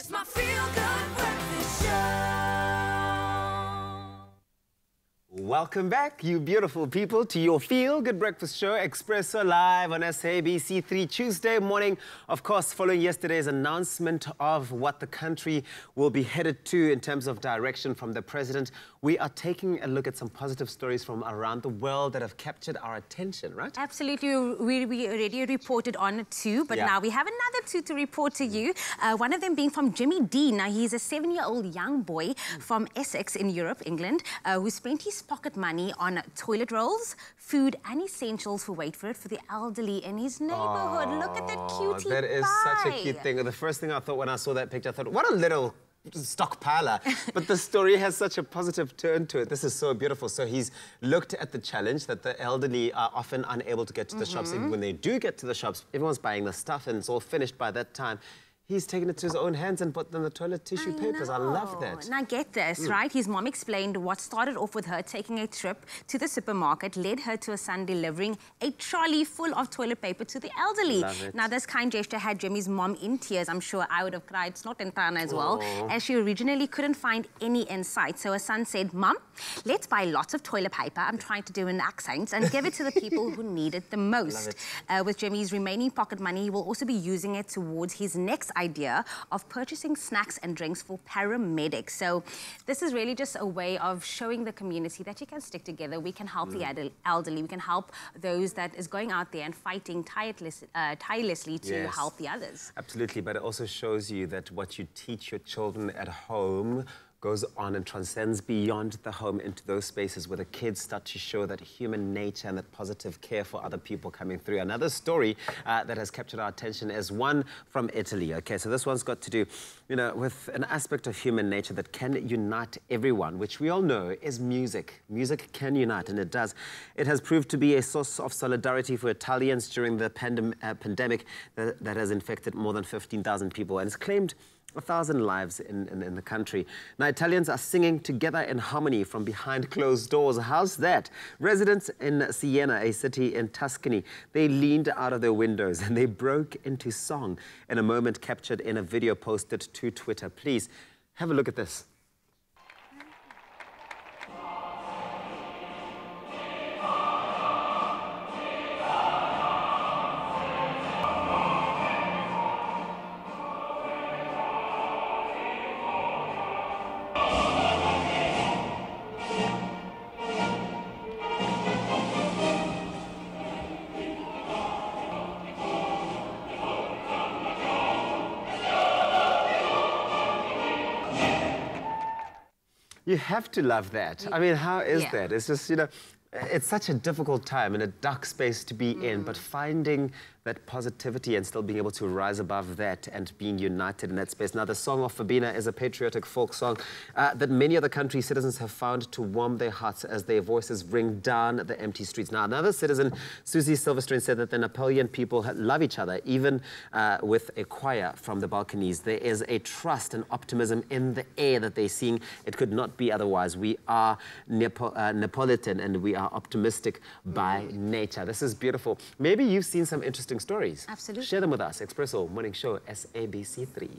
It's my feel-good breakfast show. Welcome back, you beautiful people, to your feel-good breakfast show, Expresso, live on SABC3 Tuesday morning. Of course, following yesterday's announcement of what the country will be headed to in terms of direction from the president, we are taking a look at some positive stories from around the world that have captured our attention, right? Absolutely. We already reported on two, but now we have another two to report to you. One of them being from Jimmy D. Now, he's a 7-year-old young boy from Essex in Europe, England, who spent his pocket money on toilet rolls, food and essentials for the elderly in his neighborhood. Look at that cutie That is pie. such a cute thing. The first thing I thought when I saw that picture, I thought, what a little stockpiler. But the story has such a positive turn to it. This is so beautiful. So he's looked at the challenge that the elderly are often unable to get to the shops. Even when they do get to the shops, everyone's buying the stuff and it's all finished by that time. He's taken it to his own hands and put them in the toilet tissue papers. I love that. Now get this, right? His mom explained what started off with her taking a trip to the supermarket, led her to a son delivering a trolley full of toilet paper to the elderly. Love it. Now this kind gesture had Jimmy's mom in tears. I'm sure I would have cried snot and trana as well, as she originally couldn't find any in sight. So her son said, "Mom, let's buy lots of toilet paper," I'm trying to do an accent, "and give it to the people who need it the most." With Jimmy's remaining pocket money, he will also be using it towards his next idea of purchasing snacks and drinks for paramedics. So this is really just a way of showing the community that you can stick together. We can help the elderly. We can help those that is going out there and fighting tirelessly to help the others. Absolutely, but it also shows you that what you teach your children at home goes on and transcends beyond the home into those spaces where the kids start to show that human nature and that positive care for other people coming through. Another story that has captured our attention is one from Italy. Okay, so this one's got to do, you know, with an aspect of human nature that can unite everyone, which we all know is music. Music can unite, and it does. It has proved to be a source of solidarity for Italians during the pandemic that has infected more than 15,000 people, and it's claimed 1,000 lives in the country. Now, Italians are singing together in harmony from behind closed doors. How's that? Residents in Siena, a city in Tuscany, they leaned out of their windows and they broke into song in a moment captured in a video posted to Twitter. Please have a look at this. You have to love that. I mean, how is that? It's just, you know, it's such a difficult time and a dark space to be in, but finding that positivity and still being able to rise above that and being united in that space. Now, the Song of Fabina is a patriotic folk song that many of the country's citizens have found to warm their hearts as their voices ring down the empty streets. Now, another citizen, Susie Silverstone, said that the Napoleon people love each other, even with a choir from the balconies. There is a trust and optimism in the air that they're seeing. It could not be otherwise. We are Neapolitan and we are optimistic by nature. This is beautiful. Maybe you've seen some interesting stories. Absolutely. Share them with us. Expresso Morning Show, SABC3.